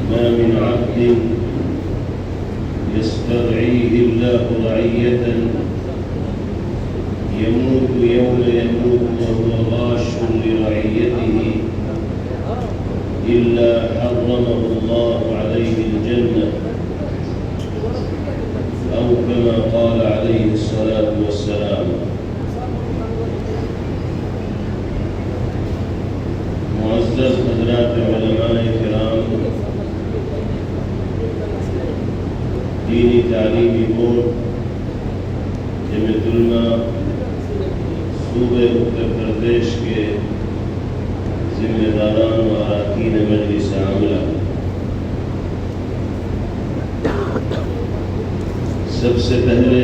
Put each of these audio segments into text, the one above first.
ما من عبد يسترعيه الله رعية يموت يوم يموت وهو غاش لرعيته إلا حرمه الله عليه الجنة أو كما قال عليه الصلاة والسلام. معزز حضرات علماء کرام، دینی تعلیمی بورڈ جامعۃ علماء صوبہ اتر پردیش کے ذمہ داران و اراکین مجلس عاملہ، سب سے پہلے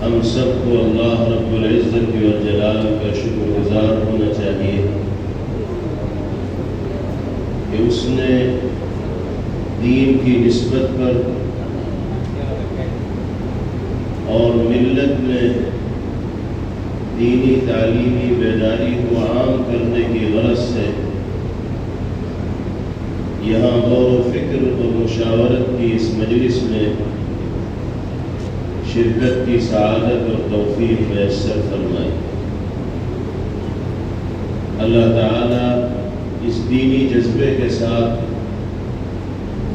ہم سب کو اللہ رب العزت والجلال کا شکر گزار ہونا چاہیے کہ اس نے دین کی نسبت پر اور ملت میں دینی تعلیمی بیداری کو عام کرنے کی غرض سے یہاں غور و فکر اور مشاورت کی اس مجلس میں شرکت کی سعادت اور توفیق میسر فرمائی۔ اللہ تعالیٰ اس دینی جذبے کے ساتھ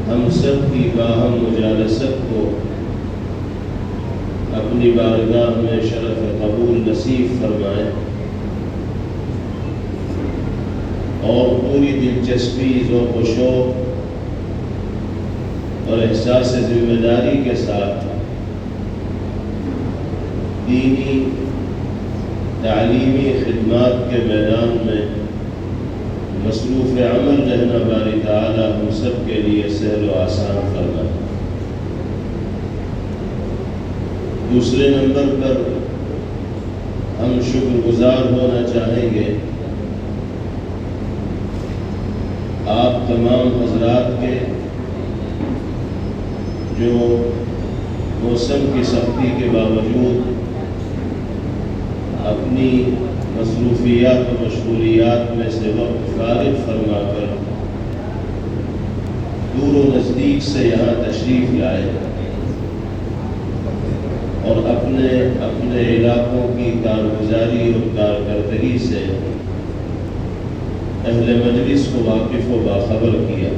ہم سب کی باہم مجالست کو اپنی بارگاہ میں شرف قبول نصیب فرمائے اور پوری دلچسپی، ذوق و شوق اور احساس ذمہ داری کے ساتھ دینی تعلیمی خدمات کے میدان میں مصروف عمل رہنا باری تعالی ہم سب کے لیے سہل و آسان فرمائے۔ دوسرے نمبر پر ہم شکر گزار ہونا چاہیں گے آپ تمام حضرات کے جو موسم کی سختی کے باوجود اپنی مصروفیات و مشغولیات میں سے وقت فارغ فرما کر دور و نزدیک سے یہاں تشریف لائے اور اپنے علاقوں کی کارگزاری اور کارکردگی سے اہل مجلس کو واقف و باخبر کیا۔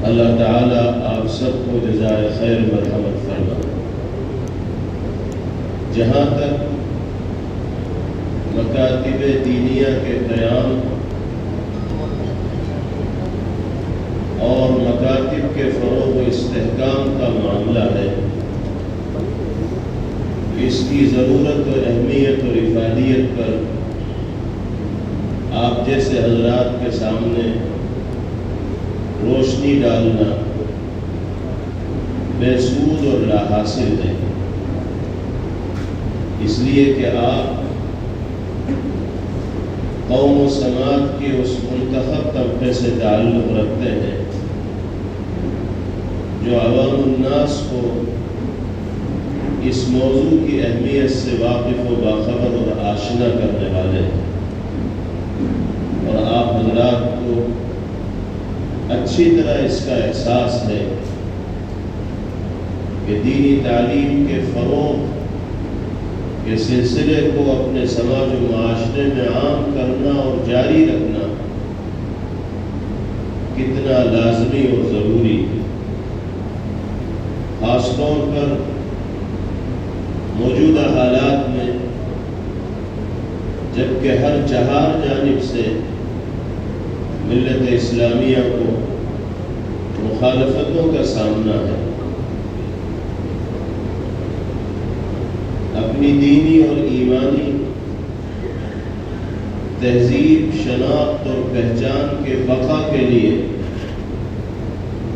اللہ تعالیٰ آپ سب کو جزائے خیر مرحمت فرمائے۔ جہاں تک مکاتب دینیہ کے قیام اور مکاتب کے فروغ و استحکام کا معاملہ ہے، اس کی ضرورت و اہمیت اور افادیت پر آپ جیسے حضرات کے سامنے روشنی ڈالنا بے سود اور لا حاصل ہے، اس لیے کہ آپ قوم و سماج کے اس منتخب طبقے سے تعلق رکھتے ہیں جو عوام الناس کو اس موضوع کی اہمیت سے واقف و باخبر اور آشنا کرنے والے ہیں، اور آپ حضرات کو اچھی طرح اس کا احساس ہے کہ دینی تعلیم کے فروغ کے سلسلے کو اپنے سماج و معاشرے میں عام کرنا اور جاری رکھنا کتنا لازمی اور ضروری ہے، خاص طور پر موجودہ حالات میں جبکہ ہر چہار جانب سے ملت اسلامیہ کو مخالفتوں کا سامنا ہے۔ اپنی دینی اور ایمانی تہذیب، شناخت اور پہچان کے بقا کے لیے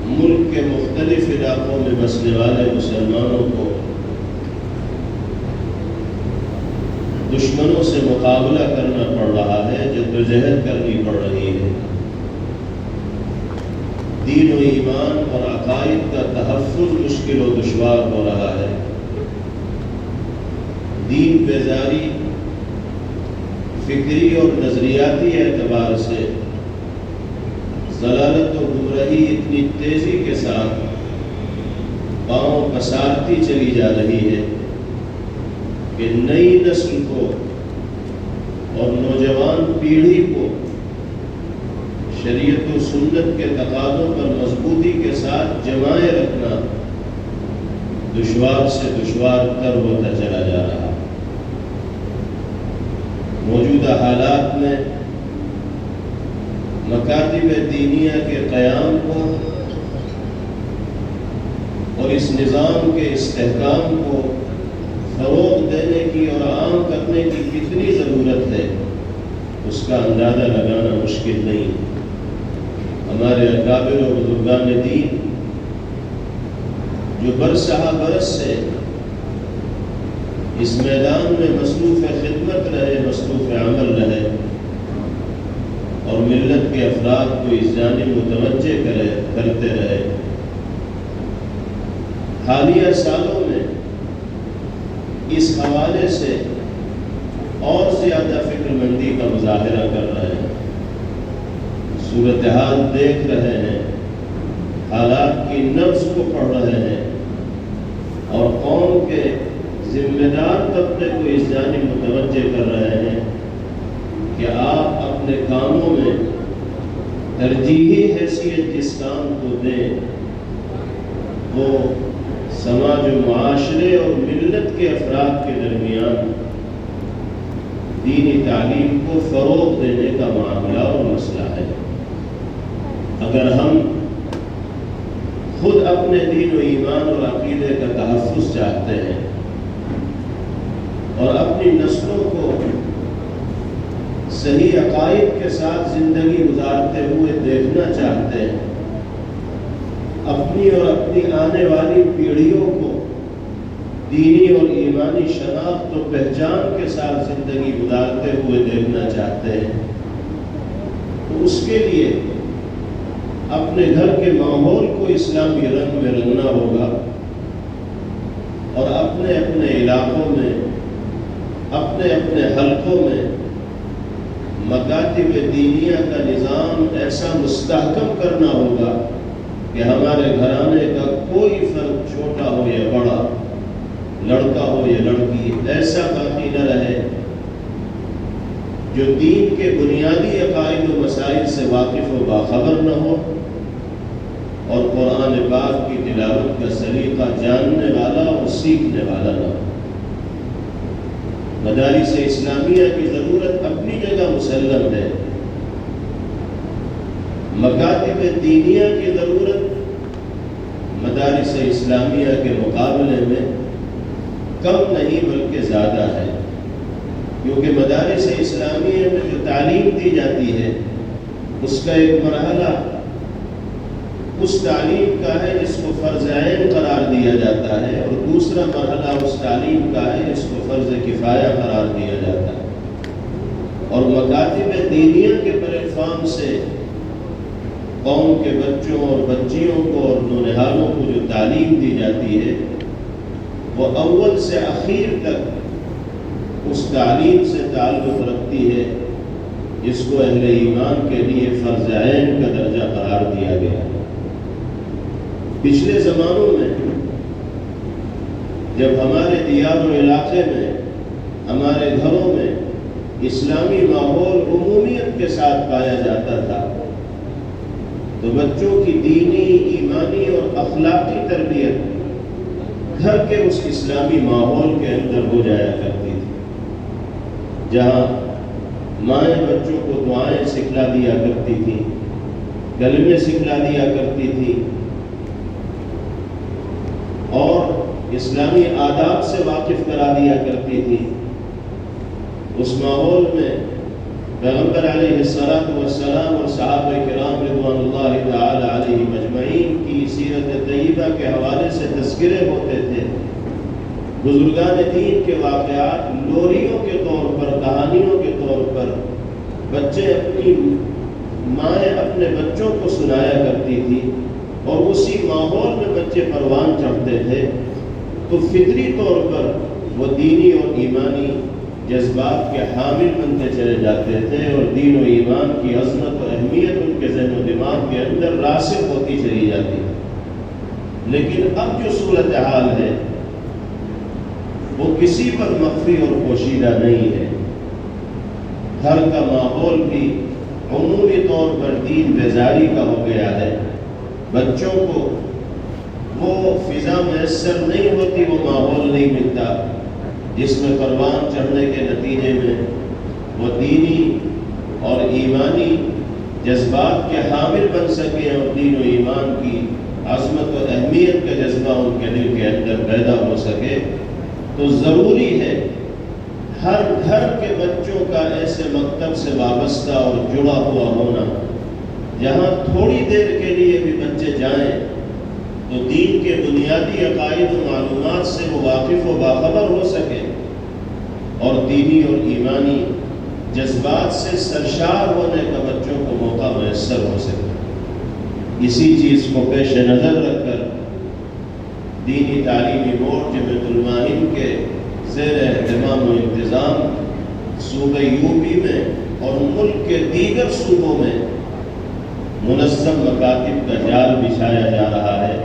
ملک کے مختلف علاقوں میں بسنے والے مسلمانوں کو دشمنوں سے مقابلہ کرنا پڑ رہا ہے، جدوجہد کرنی پڑ رہی ہے، دین و ایمان اور عقائد کا تحفظ مشکل و دشوار ہو رہا ہے، دین بیزاری فکری اور نظریاتی اعتبار سے ضلالت و گمراہی اتنی تیزی کے ساتھ پاؤں پسارتی چلی جا رہی ہے کہ نئی نسل کو اور نوجوان پیڑھی کو شریعت و سنت کے تقاضوں پر مضبوطی کے ساتھ جمائے رکھنا دشوار سے دشوار تر ہوتا چلا جا رہا۔ موجودہ حالات میں مکاتب دینیہ کے قیام کو اور اس نظام کے استحکام کو فروغ دینے کی اور عام کرنے کی کتنی ضرورت ہے اس کا اندازہ لگانا مشکل نہیں۔ ہمارے اکابر و بزرگان دین جو برسہ برس سے اس میدان میں مصروف خدمت رہے، مصروف عمل رہے اور ملت کے افراد کو اس جانب متوجہ کرتے رہے، حالیہ سالوں میں اس حوالے سے اور زیادہ فکر مندی کا مظاہرہ کر رہے ہیں، صورتحال دیکھ رہے ہیں، حالات کی نبض کو پڑھ رہے ہیں اور قوم کے ذمہ دار طبقے کو اس جانب متوجہ کر رہے ہیں کہ آپ اپنے کاموں میں ترجیحی حیثیت جس کام کو دیں وہ سماج و معاشرے اور ملت کے افراد کے درمیان دینی تعلیم کو فروغ دینے کا معاملہ اور مسئلہ ہے۔ اگر ہم خود اپنے دین و ایمان اور عقیدے کا تحفظ چاہتے ہیں اور اپنی نسلوں کو صحیح عقائد کے ساتھ زندگی گزارتے ہوئے دیکھنا چاہتے ہیں، اپنی اور اپنی آنے والی پیڑھیوں کو دینی اور ایمانی شناخت و پہچان کے ساتھ زندگی گزارتے ہوئے دیکھنا چاہتے ہیں تو اس کے لیے اپنے گھر کے ماحول کو اسلامی رنگ میں رنگنا ہوگا اور اپنے اپنے علاقوں میں، اپنے اپنے حلقوں میں مکاتب دینیہ کا نظام ایسا مستحکم کرنا ہوگا کہ ہمارے گھرانے کا کوئی فرد چھوٹا ہو یا بڑا، لڑکا ہو یا لڑکی، ایسا باقی نہ رہے جو دین کے بنیادی عقائد و مسائل سے واقف و باخبر نہ ہو اور قرآن پاک کی تلاوت کا سلیقہ جاننے والا اور سیکھنے والا نہ ہو۔ مدارس اسلامیہ کی ضرورت اپنی جگہ مسلم ہے، مکاتب دینیہ کی ضرورت مدارس اسلامیہ کے مقابلے میں کم نہیں بلکہ زیادہ ہے، کیونکہ مدارس اسلامیہ میں جو تعلیم دی جاتی ہے اس کا ایک مرحلہ اس تعلیم کا ہے جس کو فرض عین قرار دیا جاتا ہے اور دوسرا مرحلہ اس تعلیم کا ہے جس کو فرض کفایہ قرار دیا جاتا ہے، اور مکاتب دینیہ کے پلیٹ فارم سے قوم کے بچوں اور بچیوں کو اور نونہالوں کو جو تعلیم دی جاتی ہے وہ اول سے اخیر تک اس تعلیم سے تعلق رکھتی ہے جس کو اہل ایمان کے لیے فرض عین کا درجہ قرار دیا گیا ہے۔ پچھلے زمانوں میں جب ہمارے دیار و علاقے میں، ہمارے گھروں میں اسلامی ماحول عمومیت کے ساتھ پایا جاتا تھا تو بچوں کی دینی، ایمانی اور اخلاقی تربیت گھر کے اس اسلامی ماحول کے اندر ہو جایا کرتی تھی، جہاں مائیں بچوں کو دعائیں سکھلا دیا کرتی تھیں، کلمے سکھلا دیا کرتی تھیں اور اسلامی آداب سے واقف کرا دیا کرتی تھی۔ اس ماحول میں پیغمبر علیہ الصلاۃ والسلام اور صحابہ کرام رضوان اللہ تعالی علیہم اجمعین کی سیرت طیبہ کے حوالے سے تذکرے ہوتے تھے، بزرگان دین کے واقعات لوریوں کے طور پر، کہانیوں کے طور پر بچے اپنی مائیں اپنے بچوں کو سنایا کرتی تھی اور اسی ماحول میں بچے پروان چڑھتے تھے تو فطری طور پر وہ دینی اور ایمانی جذبات کے حامل بنتے چلے جاتے تھے اور دین و ایمان کی عظمت و اہمیت ان کے ذہن و دماغ کے اندر راسخ ہوتی چلی جاتی ہے۔ لیکن اب جو صورتحال ہے وہ کسی پر مخفی اور پوشیدہ نہیں ہے۔ گھر کا ماحول بھی عمومی طور پر دین بیزاری کا ہو گیا ہے۔ بچوں کو وہ فضا میسر نہیں ہوتی، وہ ماحول نہیں ملتا جس میں پروان چڑھنے کے نتیجے میں وہ دینی اور ایمانی جذبات کے حامل بن سکیں اور دین و ایمان کی عظمت و اہمیت کا جذبہ ان کے دل کے اندر پیدا ہو سکے۔ تو ضروری ہے ہر گھر کے بچوں کا ایسے مکتب سے وابستہ اور جڑا ہوا ہونا، جہاں تھوڑی دیر کے لیے بھی بچے جائیں تو دین کے بنیادی عقائد و معلومات سے وہ واقف و باخبر ہو سکے اور دینی اور ایمانی جذبات سے سرشار ہونے کا بچوں کو موقع میسر ہو سکے۔ اسی چیز کو پیش نظر رکھ کر دینی تعلیمی بورڈ جامعۃ المعاہد کے زیر اہتمام و انتظام صوبہ یوپی میں اور ملک کے دیگر صوبوں میں منظم مکاتب کا جال بچھایا جا رہا ہے۔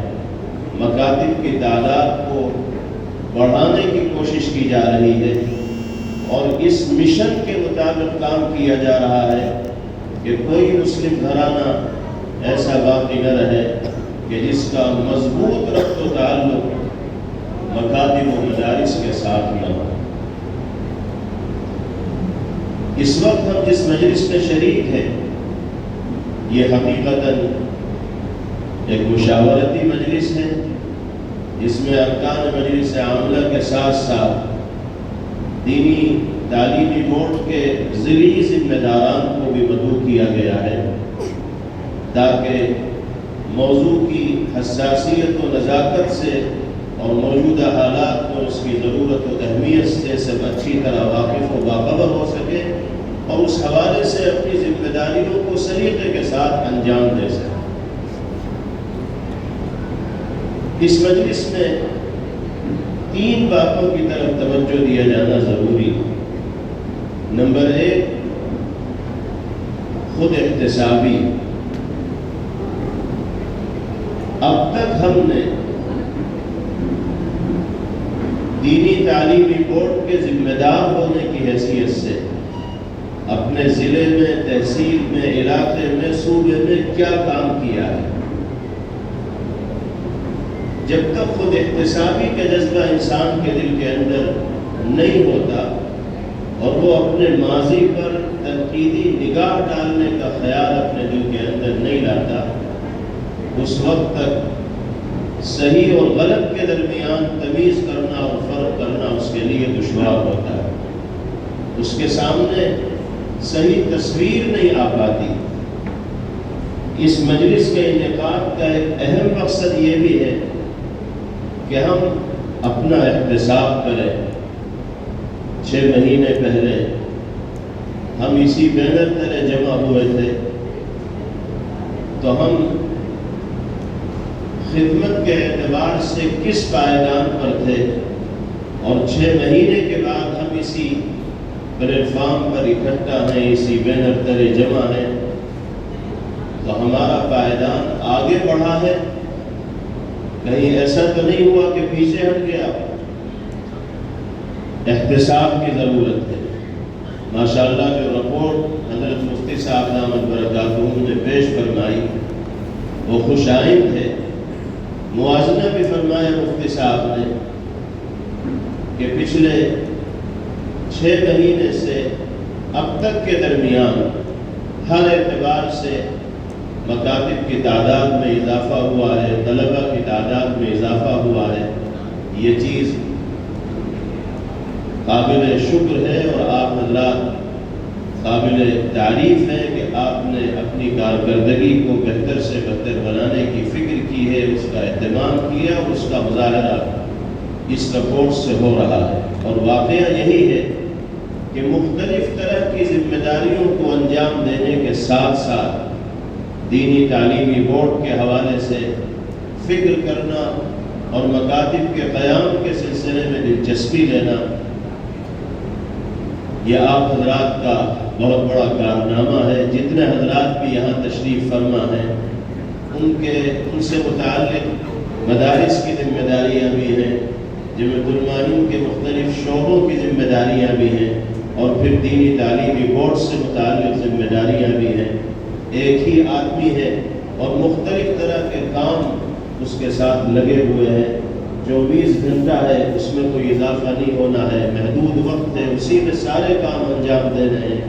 مکاتب کی تعداد کو بڑھانے کی کوشش کی جا رہی ہے اور اس مشن کے مطابق کام کیا جا رہا ہے کہ کوئی مسلم گھرانہ ایسا باقی نہ رہے کہ جس کا مضبوط ربط و تعلق مکاتب و مدارس کے ساتھ نہ ہو۔ اس وقت ہم جس مجلس میں شریک ہیں یہ حقیقتاً ایک مشاورتی مجلس ہے، جس میں ارکان مجلس عاملہ کے ساتھ ساتھ دینی تعلیمی بورڈ کے ذیلی ذمہ داران کو بھی مدعو کیا گیا ہے تاکہ موضوع کی حساسیت و نزاکت سے اور موجودہ حالات کو اس کی ضرورت و اہمیت سے سب اچھی طرح واقف و باخبر ہو سکے اور اس حوالے سے اپنی ذمہ داریوں کو سلیقے کے ساتھ انجام دے سکے۔ اس مجلس میں 3 باتوں کی طرف توجہ دیا جانا ضروری ہے۔ نمبر 1، خود احتسابی۔ اب تک ہم نے دینی تعلیمی بورڈ کے ذمہ دار ہونے کی حیثیت سے اپنے ضلع میں، تحصیل میں، علاقے میں، صوبے میں کیا کام کیا ہے۔ جب تک خود احتسابی کا جذبہ انسان کے دل کے اندر نہیں ہوتا اور وہ اپنے ماضی پر تنقیدی نگاہ ڈالنے کا خیال اپنے دل کے اندر نہیں لاتا، اس وقت تک صحیح اور غلط کے درمیان تمیز کرنا اور فرق کرنا اس کے لیے دشوار ہوتا ہے۔ اس کے سامنے صحیح تصویر نہیں آ پاتی۔ اس مجلس کے انعقاد کا ایک اہم مقصد یہ بھی ہے کہ ہم اپنا احتساب کریں۔ 6 مہینے پہلے ہم اسی بینر تلے جمع ہوئے تھے تو ہم خدمت کے اعتبار سے کس پائیدان پر تھے اور 6 مہینے کے بعد ہم اسی پلیٹ فارم پر اکٹھا ہیں، اسی بینر تلے جمع ہیں، تو ہمارا پائیدان آگے بڑھا ہے، کہیں ایسا تو نہیں ہوا کہ پیچھے ہٹ گیا۔ احتساب کی ضرورت ہے۔ ماشاءاللہ جو رپورٹ حضرت مفتی صاحب دامت برکاتہ نے پیش فرمائی وہ خوش آئند ہے۔ موازنہ بھی فرمایا مفتی صاحب نے کہ پچھلے 6 مہینے سے اب تک کے درمیان ہر اعتبار سے مکاتب کی تعداد میں اضافہ ہوا ہے، طلبہ کی تعداد میں اضافہ ہوا ہے۔ یہ چیز قابل شکر ہے اور آپ حضرات قابل تعریف ہے کہ آپ نے اپنی کارکردگی کو بہتر سے بہتر بنانے کی فکر کی ہے، اس کا اہتمام کیا اور اس کا مظاہرہ اس رپورٹ سے ہو رہا ہے۔ اور واقعہ یہی ہے کہ مختلف طرح کی ذمہ داریوں کو انجام دینے کے ساتھ ساتھ دینی تعلیمی بورڈ کے حوالے سے فکر کرنا اور مکاتب کے قیام کے سلسلے میں دلچسپی لینا یہ آپ حضرات کا بہت بڑا کارنامہ ہے۔ جتنے حضرات بھی یہاں تشریف فرما ہیں ان سے متعلق مدارس کی ذمہ داریاں بھی ہیں، جامعۃ المعین کے مختلف شعبوں کی ذمہ داریاں بھی ہیں، اور پھر دینی تعلیمی بورڈ سے متعلق ذمہ داریاں بھی ہیں۔ ایک ہی آدمی ہے اور مختلف طرح کے کام اس کے ساتھ لگے ہوئے ہیں۔ 24 گھنٹہ ہے، اس میں کوئی اضافہ نہیں ہونا ہے، محدود وقت ہے، اسی میں سارے کام انجام دینے ہیں۔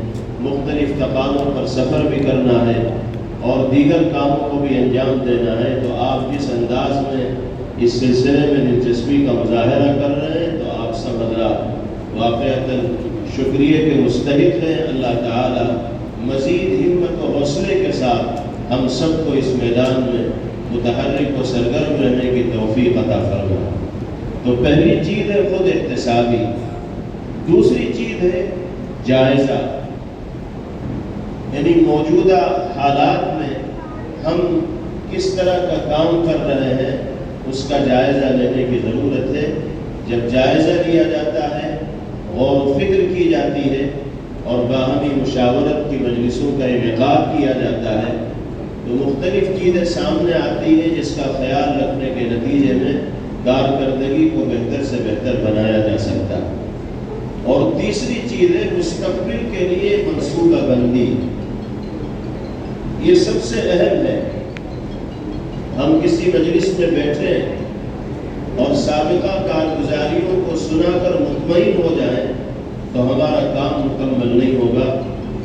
مختلف تقاضوں پر سفر بھی کرنا ہے اور دیگر کاموں کو بھی انجام دینا ہے۔ تو آپ جس انداز میں اس سلسلے میں دلچسپی کا مظاہرہ کر رہے ہیں، تو آپ سب حضرات واقعتاً شکریہ کے مستحق ہیں۔ اللہ تعالی مزید ہمت و حوصلے کے ساتھ ہم سب کو اس میدان میں متحرک و سرگرم رہنے کی توفیق عطا فرمائے۔ تو پہلی چیز ہے خود احتسابی، دوسری چیز ہے جائزہ، یعنی موجودہ حالات میں ہم کس طرح کا کام کر رہے ہیں اس کا جائزہ لینے کی ضرورت ہے۔ جب جائزہ لیا جاتا ہے، غور و فکر کی جاتی ہے اور باہمی مشاورت کی مجلسوں کا انعقاد کیا جاتا ہے، تو مختلف چیزیں سامنے آتی ہیں جس کا خیال رکھنے کے نتیجے میں کارکردگی کو بہتر سے بہتر بنایا جا سکتا ہے۔ اور تیسری چیز ہے مستقبل کے لیے منصوبہ بندی۔ یہ سب سے اہم ہے۔ ہم کسی مجلس میں بیٹھے اور سابقہ کارگزاریوں کو سنا کر مطمئن ہو جائیں تو ہمارا کام مکمل نہیں ہوگا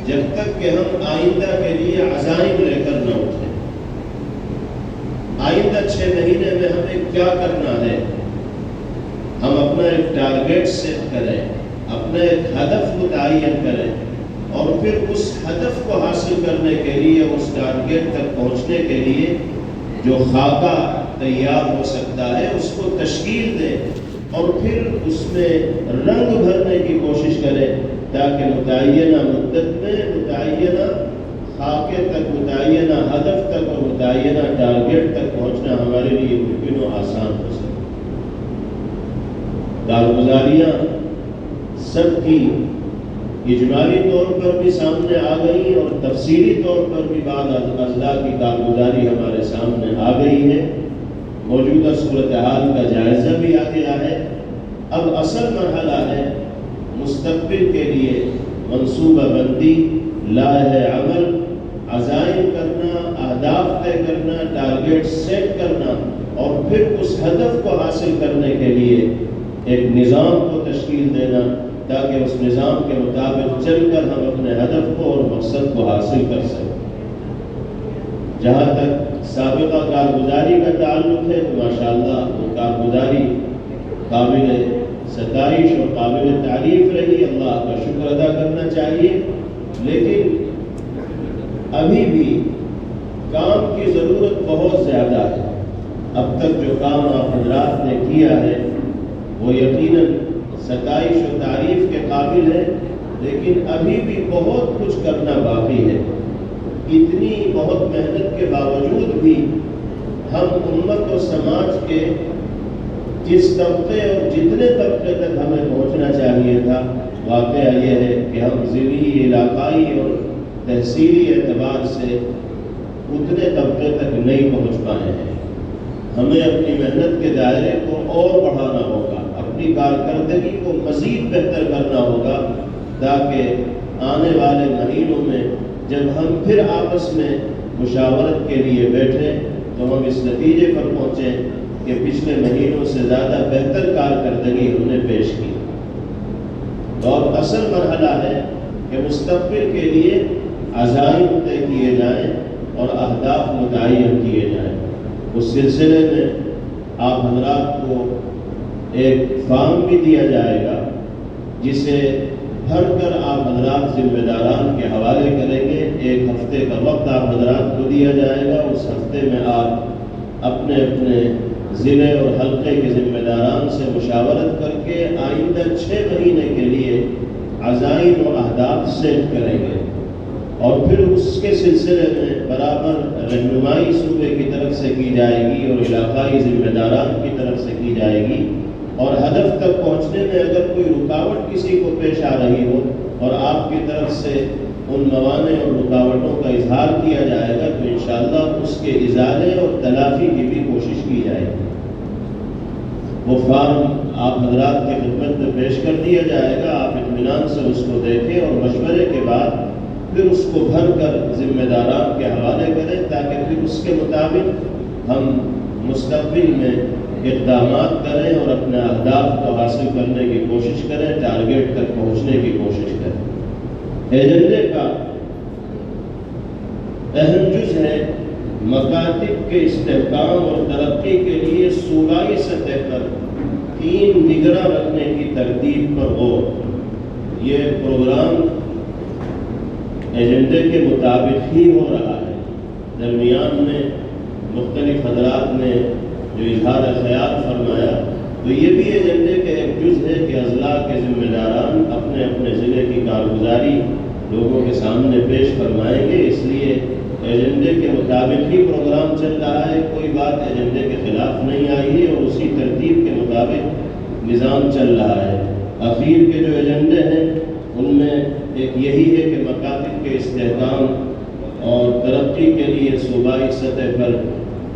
جب تک کہ ہم آئندہ کے لیے عزائم لے کر نہ اٹھیں۔ آئندہ 6 مہینے میں ہمیں کیا کرنا ہے، ہم اپنا ایک ٹارگیٹ سیٹ کریں، اپنا ایک ہدف متعین کریں، اور پھر اس ہدف کو حاصل کرنے کے لیے، اس ٹارگیٹ تک پہنچنے کے لیے جو خاکہ تیار ہو سکتا ہے اس کو تشکیل دیں، اور پھر اس میں رنگ بھرنے کی کوشش کریں تاکہ متعینہ مدت میں متعینہ خاکے تک، متعینہ ہدف تک اور متعینہ ٹارگیٹ تک پہنچنا ہمارے لیے ممکن و آسان ہو سکے۔ کارگزاریاں سب کی اجمالی طور پر بھی سامنے آ گئی اور تفصیلی طور پر بھی بعض اضلاع کی کارگزاری ہمارے سامنے آ گئی ہے۔ موجودہ صورتحال کا جائزہ بھی آ گیا ہے۔ اب اصل مرحلہ ہے مستقبل کے لیے منصوبہ بندی، لائحہ عمل، عزائم کرنا، اہداف طے کرنا، ٹارگیٹ سیٹ کرنا، اور پھر اس ہدف کو حاصل کرنے کے لیے ایک نظام کو تشکیل دینا تاکہ اس نظام کے مطابق چل کر ہم اپنے ہدف کو اور مقصد کو حاصل کر سکیں۔ جہاں تک سابقہ کارگزاری کا تعلق ہے تو ماشاءاللہ وہ کارگزاری قابل ستائش اور قابل تعریف رہی، اللہ کا شکر ادا کرنا چاہیے، لیکن ابھی بھی کام کی ضرورت بہت زیادہ ہے۔ اب تک جو کام آپ حضرات نے کیا ہے وہ یقیناً ستائش و تعریف کے قابل ہے، لیکن ابھی بھی بہت کچھ کرنا باقی ہے۔ اتنی بہت محنت کے باوجود بھی ہم امت و سماج کے جس طبقے اور جتنے طبقے تک ہمیں پہنچنا چاہیے تھا، واقعہ یہ ہے کہ ہم ضلعی، علاقائی اور تحصیلی اعتبار سے اتنے طبقے تک نہیں پہنچ پائے ہیں۔ ہمیں اپنی محنت کے دائرے کو اور بڑھانا ہوگا، اپنی کارکردگی کو مزید بہتر کرنا ہوگا، تاکہ آنے والے مہینوں میں جب ہم پھر آپس میں مشاورت کے لیے بیٹھیں تو ہم اس نتیجے پر پہنچیں کہ پچھلے مہینوں سے زیادہ بہتر کارکردگی ہم نے پیش کی۔ تو اب اصل مرحلہ ہے کہ مستقبل کے لیے عزائم طے کیے جائیں اور اہداف متعین کیے جائیں۔ اس سلسلے میں آپ حضرات کو ایک فارم بھی دیا جائے گا جسے بھر کر آپ حضرات ذمہ داران کے حوالے کریں گے۔ 1 ہفتے کا وقت آپ حضرات کو دیا جائے گا۔ اس ہفتے میں آپ اپنے اپنے ضلع اور حلقے کے ذمہ داران سے مشاورت کر کے آئندہ 6 مہینے کے لیے عزائم و اہداف سیٹ کریں گے، اور پھر اس کے سلسلے میں برابر رہنمائی صوبے کی طرف سے کی جائے گی اور علاقائی ذمہ داران کی طرف سے کی جائے گی، اور ہدف تک پہنچنے میں اگر کوئی رکاوٹ کسی کو پیش آ رہی ہو اور آپ کی طرف سے ان موانع اور رکاوٹوں کا اظہار کیا جائے گا تو انشاءاللہ اس کے ازالے اور تلافی کی بھی کوشش کی جائے گی۔ وہ فارم آپ حضرات کی خدمت میں پیش کر دیا جائے گا، آپ اطمینان سے اس کو دیکھیں اور مشورے کے بعد پھر اس کو بھر کر ذمہ داران کے حوالے کریں تاکہ پھر اس کے مطابق ہم مستقبل میں اقدامات کریں اور اپنے اہداف کو حاصل کرنے کی کوشش کریں، ٹارگیٹ تک پہنچنے کی کوشش کریں۔ ایجنڈے کا اہم جز ہے مکاتب کے استحکام اور ترقی کے لیے صوبائی سطح پر 3 نگراں رکھنے کی ترتیب پر غور۔ یہ پروگرام ایجنڈے کے مطابق ہی ہو رہا ہے۔ درمیان میں مختلف حضرات نے جو اظہار خیال فرمایا تو یہ بھی ایجنڈے کا ایک جز ہے کہ اضلاع کے ذمہ داران اپنے اپنے ضلع کی کارگزاری لوگوں کے سامنے پیش فرمائیں گے، اس لیے ایجنڈے کے مطابق ہی پروگرام چل رہا ہے، کوئی بات ایجنڈے کے خلاف نہیں آئی ہے اور اسی ترتیب کے مطابق نظام چل رہا ہے۔ اخیر کے جو ایجنڈے ہیں ان میں ایک یہی ہے کہ مکاتب کے استحکام اور ترقی کے لیے صوبائی سطح پر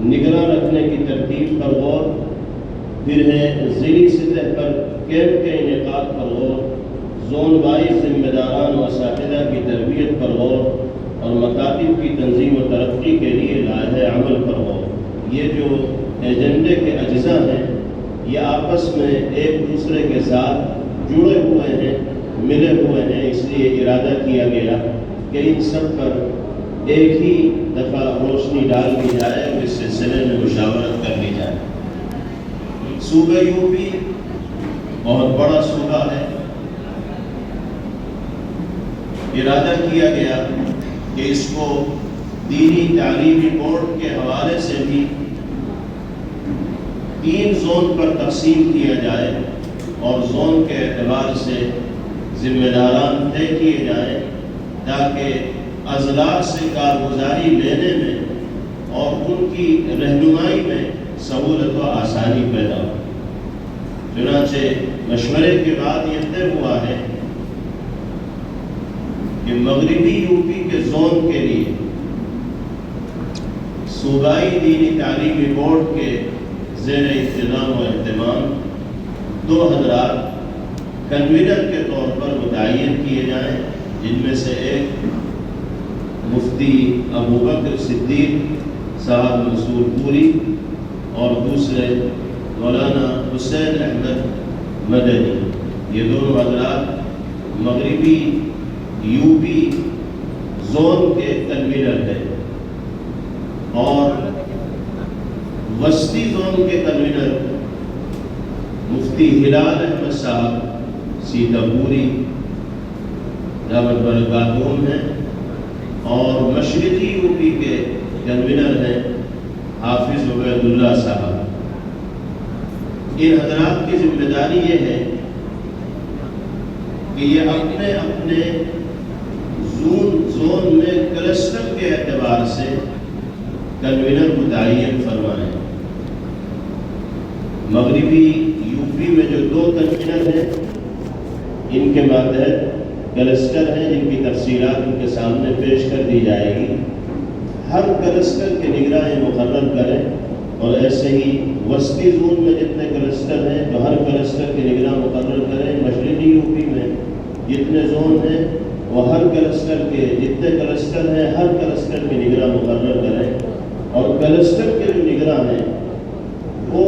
نگراں رکھنے کی ترتیب پر غور، پھر ہے ضلعی سطح پر کیمپ کے انعقاد پر غور، زون وائز ذمہ داران و اساتذہ کی تربیت پر غور اور مکاتب کی تنظیم و ترقی کے لیے لائحہ عمل پر غور۔ یہ جو ایجنڈے کے اجزاء ہیں یہ آپس میں ایک دوسرے کے ساتھ جڑے ہوئے ہیں، ملے ہوئے ہیں، اس لیے ارادہ کیا گیا کہ ان سب پر ایک ہی دفعہ روشنی ڈال دی جائے اور اس سلسلے میں مشاورت کر لی جائے۔ صوبہ یو پی بہت بڑا صوبہ ہے، ارادہ کیا گیا کہ اس کو دینی تعلیمی بورڈ کے حوالے سے بھی 3 زون پر تقسیم کیا جائے اور زون کے اعتبار سے ذمہ داران طے کیے جائیں تاکہ اضلاع سے کارگزاری لینے میں اور ان کی رہنمائی میں سہولت و آسانی پیدا ہو۔ چنانچہ مشورے کے بعد یہ طے ہوا ہے کہ مغربی یو پی کے زون کے لیے صوبائی دینی تعلیمی بورڈ کے زیر انتظام و اہتمام 2 حضرات کنوینر کے طور پر متعین کیے جائیں، جن میں سے ایک مفتی ابوبکر صدیق صاحب منصور پوری اور دوسرے مولانا حسین احمد مدنی۔ یہ دونوں حضرات مغربی یو پی زون کے کنوینر ہیں اور وسطی زون کے کنوینر مفتی ہلال احمد صاحب سیتا پوری دعوت برکاتہم ہیں اور مشرقی یو پی کے کنوینر ہیں حافظ عبید اللہ صاحب۔ ان حضرات کی ذمہ داری یہ ہے کہ یہ اپنے اپنے زون میں کلسٹر کے اعتبار سے کنوینر متعین فرمائیں۔ مغربی یو پی میں جو 2 کنوینر ہیں ان کے ماتحت کلسٹر ہیں جن کی تفصیلات ان کے سامنے پیش کر دی جائے گی۔ ہر کلسٹر کے نگراں مقرر کریں اور ایسے ہی وسطی زون میں جتنے کلسٹر ہیں تو ہر کلسٹر کے نگراں مقرر کریں۔ مشرقی یو پی میں جتنے زون ہیں وہ ہر کلسٹر کے جتنے کلسٹر ہیں ہر کلسٹر کے نگراں مقرر کریں اور کلسٹر کے جو نگراں ہیں وہ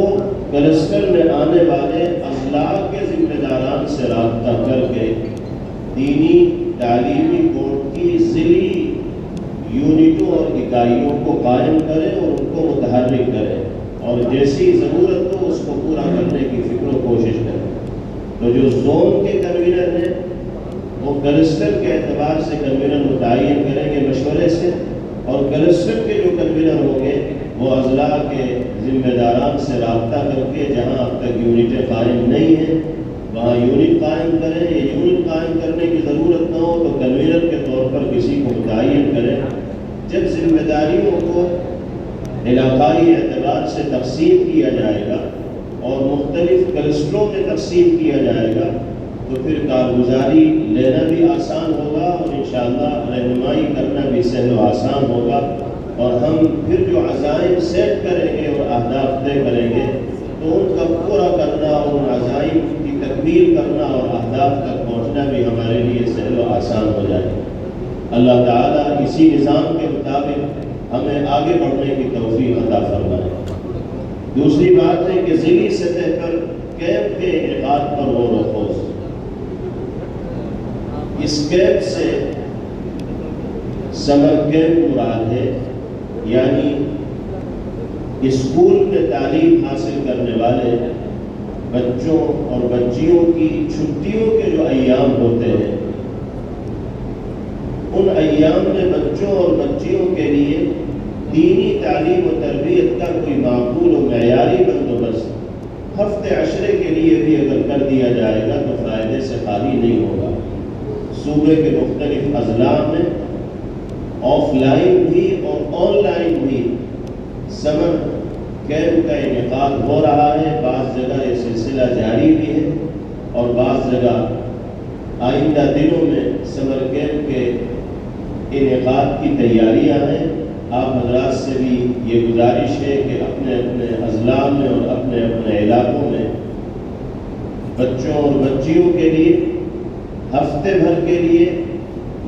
کلسٹر میں آنے والے اضلاع کے ذمہ داران سے رابطہ کر کے دینی تعلیمی بورڈ کی ضلعی یونٹوں اور اکائیوں کو قائم کریں اور ان کو متحرک کریں اور جیسی ضرورت ہو اس کو پورا کرنے کی فکر و کوشش کریں۔ تو جو زون کے کنوینر ہیں وہ کلسٹر کے اعتبار سے کنوینر متعین کریں گے مشورے سے اور کلسٹر کے جو کنوینر ہوں گے وہ اضلاع کے ذمہ داران سے رابطہ کر کے جہاں اب تک یونٹیں قائم نہیں ہیں وہاں یونٹ قائم کریں۔ یہ یونٹ قائم کرنے کی ضرورت نہ ہو تو کنوینر کے طور پر کسی کو متعین کریں۔ جب ذمہ داریوں کو علاقائی اعتبار سے تقسیم کیا جائے گا اور مختلف کلسٹروں میں تقسیم کیا جائے گا تو پھر کارگزاری لینا بھی آسان ہوگا اور انشاءاللہ رہنمائی کرنا بھی سہل و آسان ہوگا، اور ہم پھر جو عزائم سیٹ کریں گے اور اہداف طے کریں گے تو ان کا پورا کرنا اور ان عزائم کی تکمیل کرنا اور اہداف تک پہنچنا بھی ہمارے لیے سہل و آسان ہو جائے۔ اللہ تعالیٰ اسی نظام کے مطابق ہمیں آگے بڑھنے کی توفیق عطا فرمائے۔ دوسری بات ہے کہ ذیلی سطح پر کیمپ کے انعقاد پر غور و خوض۔ اس کیمپ سے سمر کیمپ مراد ہے، یعنی اسکول میں تعلیم حاصل کرنے والے بچوں اور بچیوں کی چھٹیوں کے جو ایام ہوتے ہیں، ان ایام میں بچوں اور بچیوں کے لیے دینی تعلیم و تربیت کا کوئی معقول و معیاری بندوبست ہفتے عشرے کے لیے بھی اگر کر دیا جائے گا تو فائدے سے خالی نہیں ہوگا۔ صوبے کے مختلف اضلاع میں آف لائن بھی اور آن لائن بھی سمر کیمپ کا انعقاد ہو رہا ہے۔ بعض جگہ یہ سلسلہ جاری بھی ہے اور بعض جگہ آئندہ دنوں میں سمر کیمپ کے انعقاد کی تیاریاں ہیں۔ آپ حضرات سے بھی یہ گزارش ہے کہ اپنے اپنے اضلاع میں اور اپنے اپنے علاقوں میں بچوں اور بچیوں کے لیے ہفتے بھر کے لیے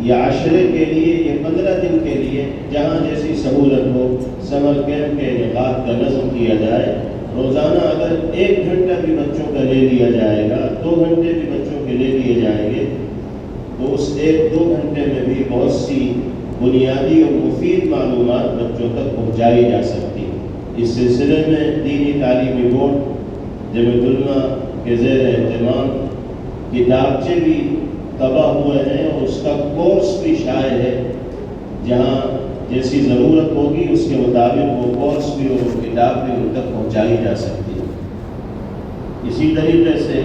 یا عشرے کے لیے یا 15 دن کے لیے جہاں جیسی سہولت ہو سمر کیمپ کے انعقاد کا نظم کیا جائے۔ روزانہ اگر 1 گھنٹہ بھی بچوں کا لے لیا جائے گا، 2 گھنٹے بھی بچوں کے لے لیے جائیں گے تو اس 1-2 گھنٹے میں بھی بہت سی بنیادی اور مفید معلومات بچوں تک پہنچائی جا سکتی۔ اس سلسلے میں دینی تعلیمی بورڈ جامعۃ العلماء کے زیر اہتمام کتابچے بھی طبع ہوئے ہیں اور اس کا کورس بھی شائع ہے۔ جہاں جیسی ضرورت ہوگی اس کے مطابق وہ کورس بھی اور کتاب بھی ان تک پہنچائی جا سکتی ہے۔ اسی طریقے سے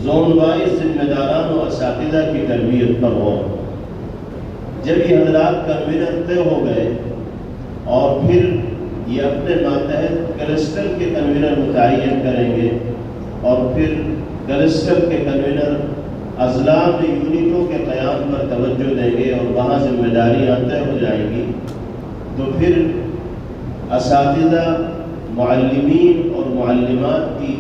زون وائز ذمہ داران و اساتذہ کی تربیت پر غور۔ جب یہ حضرات کنوینر طے ہو گئے اور پھر یہ اپنے ماتحت کلسٹر کے کنوینر متعین کریں گے اور پھر کلسٹر کے کنوینر اضلاع میں یونٹوں کے قیام پر توجہ دیں گے اور وہاں ذمہ داریاں طے ہو جائیں گی، تو پھر اساتذہ، معلمین اور معلمات کی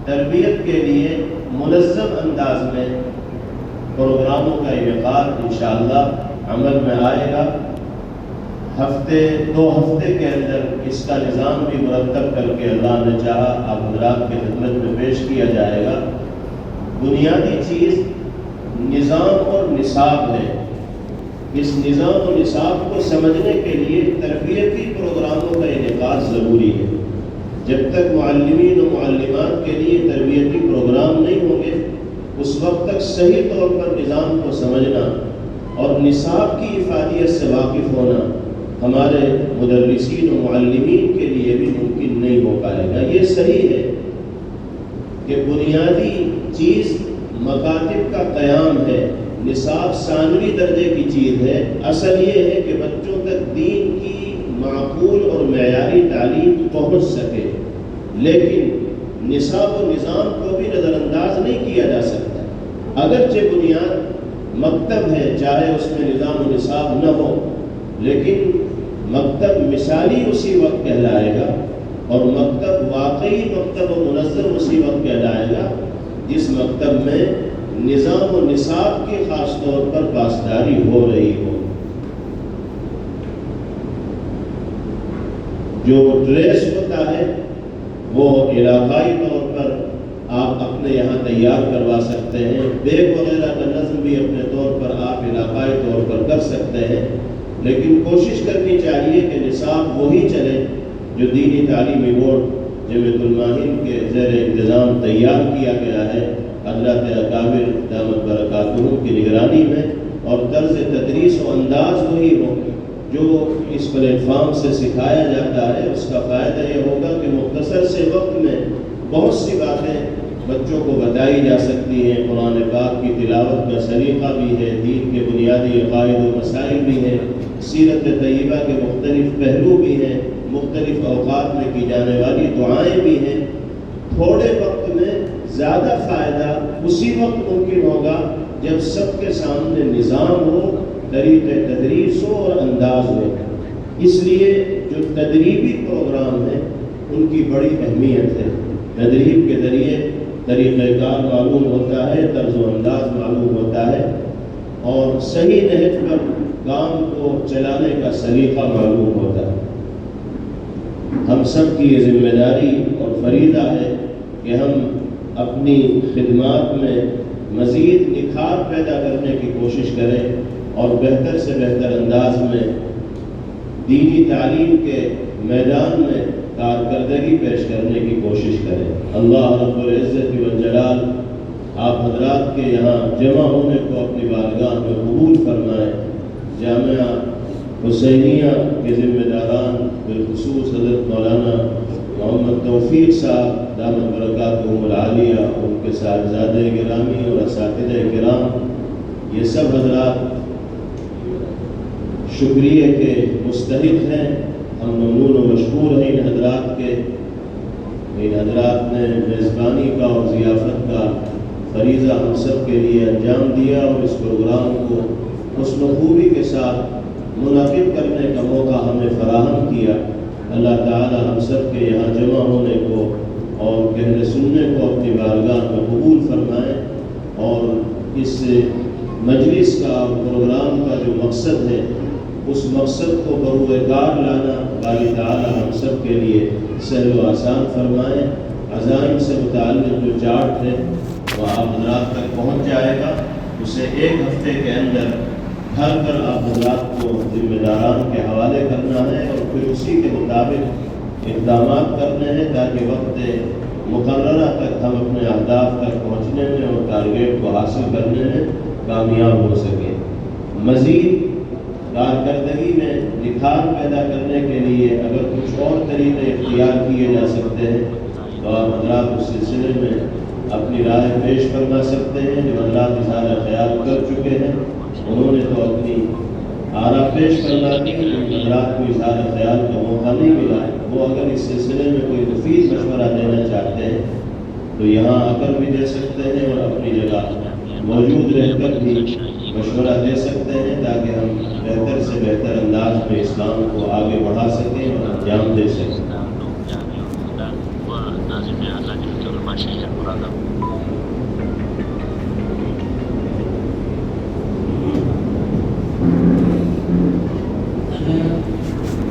تربیت کے لیے منظم انداز میں پروگراموں کا انعقاد انشاءاللہ عمل میں آئے گا۔ 2 ہفتے کے اندر اس کا نظام بھی مرتب کر کے اللہ نے چاہا آپ حضرات کی خدمت میں پیش کیا جائے گا۔ بنیادی چیز نظام اور نصاب ہے۔ اس نظام و نصاب کو سمجھنے کے لیے تربیتی پروگراموں کا انعقاد ضروری ہے۔ جب تک معلمین و معلمات کے لیے تربیتی پروگرام نہیں ہوں گے اس وقت تک صحیح طور پر نظام کو سمجھنا اور نصاب کی افادیت سے واقف ہونا ہمارے مدرسین و معلمین کے لیے بھی ممکن نہیں ہو پائے گا۔ یہ صحیح ہے کہ بنیادی چیز مکاتب کا قیام ہے، نصاب ثانوی درجے کی چیز ہے۔ اصل یہ ہے کہ بچوں تک دین کی معقول اور معیاری تعلیم پہنچ سکے، لیکن نصاب و نظام کو بھی نظر انداز نہیں کیا جا سکتا۔ اگرچہ بنیاد مکتب ہے، چاہے اس میں نظام و نصاب نہ ہو، لیکن مکتب مثالی اسی وقت کہلائے گا اور مکتب واقعی مکتب و منظم اسی وقت کہلائے گا جس مکتب میں نظام و نصاب کی خاص طور پر پاسداری ہو رہی ہو۔ جو ڈریس ہوتا ہے وہ علاقائی طور پر آپ اپنے یہاں تیار کروا سکتے ہیں، بیگ وغیرہ کا نظم بھی اپنے طور پر آپ علاقائی طور پر کر سکتے ہیں، لیکن کوشش کرنی چاہیے کہ نصاب وہی چلے جو دینی تعلیمی بورڈ جامعۃ العلماء کے زیر انتظام تیار کیا گیا ہے حضرات اکابر دامت برکاتہم کی نگرانی میں، اور طرز تدریس و انداز وہی ہو جو اس پلیٹ فارم سے سکھایا جاتا ہے۔ اس کا فائدہ یہ ہوگا کہ مختصر سے وقت میں بہت سی باتیں بچوں کو بتائی جا سکتی ہیں۔ قرآن پاک کی تلاوت کا سلیقہ بھی ہے، دین کے بنیادی عقائد و مسائل بھی ہیں، سیرت طیبہ کے مختلف پہلو بھی ہیں، مختلف اوقات میں کی جانے والی دعائیں بھی ہیں۔ تھوڑے وقت میں زیادہ فائدہ اسی وقت ممکن ہوگا جب سب کے سامنے نظام ہو، طریقہ تدریس ہو اور انداز ہو۔ اس لیے جو تدریبی پروگرام ہیں ان کی بڑی اہمیت ہے۔ تدریب کے ذریعے طریقہ کار معلوم ہوتا ہے، طرز و انداز معلوم ہوتا ہے، اور صحیح نہج پر کام کو چلانے کا سلیقہ معلوم ہوتا ہے۔ ہم سب کی یہ ذمہ داری اور فریضہ ہے کہ ہم اپنی خدمات میں مزید نکھار پیدا کرنے کی کوشش کریں اور بہتر سے بہتر انداز میں دینی تعلیم کے میدان میں کارکردگی پیش کرنے کی کوشش کریں۔ اللہ رب العزت والجلال آپ حضرات کے یہاں جمع ہونے کو اپنی بارگاہ میں قبول فرمائیں۔ جامعہ حسینیہ کے ذمہ داران بالخصوص حضرت مولانا محمد توفیق صاحب دامت برکاتہم العالیہ، ان کے صاحبزادہ گرامی اور اساتذہ کرام، یہ سب حضرات شکریہ کے مستحق ہیں۔ ہم ممنون و مشکور ہیں ان حضرات کے۔ ان حضرات نے میزبانی کا اور ضیافت کا فریضہ ہم سب کے لیے انجام دیا اور اس پروگرام کو حسن و خوبی کے ساتھ منعقد کرنے کا موقع ہمیں فراہم کیا۔ اللہ تعالی ہم سب کے یہاں جمع ہونے کو اور کہنے سننے کو اپنی بارگاہ میں قبول فرمائیں، اور اس مجلس کا اور پروگرام کا جو مقصد ہے اس مقصد کو بروئے کار لانا باری تعالی ہم سب کے لیے سہل و آسان فرمائیں۔ عزائم سے متعلق جو چارٹ ہے وہ آپ حضرات تک پہنچ جائے گا، اسے ایک ہفتے کے اندر گھر پر آپ حضرات کو ذمہ داران کے حوالے کرنا ہے اور پھر اسی کے مطابق اقدامات کرنے ہیں تاکہ وقت مقررہ تک ہم اپنے اہداف تک پہنچنے میں اور ٹارگیٹ کو حاصل کرنے میں کامیاب ہو سکیں۔ مزید کارکردگی میں نکھار پیدا کرنے کے لیے اگر کچھ اور طریقے اختیار کیے جا سکتے ہیں تو آپ حضرات اس سلسلے میں اپنی رائے پیش فرما سکتے ہیں۔ جو حضرات اظہار خیال کر چکے ہیں انہوں نے تو اپنی آرا پیش کرنا دی، لیکن حضرات کو اظہار خیال کا موقع نہیں ملا ہے، وہ اگر اس سلسلے میں کوئی مفید مشورہ دینا چاہتے ہیں تو یہاں آ کر بھی دے سکتے ہیں اور اپنی جگہ موجود رہ کر بھی مشورہ دے سکتے ہیں تاکہ ہم بہتر سے بہتر انداز میں اسلام کو آگے بڑھا سکیں اور انجام دے سکیں۔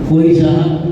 کوئی صاحب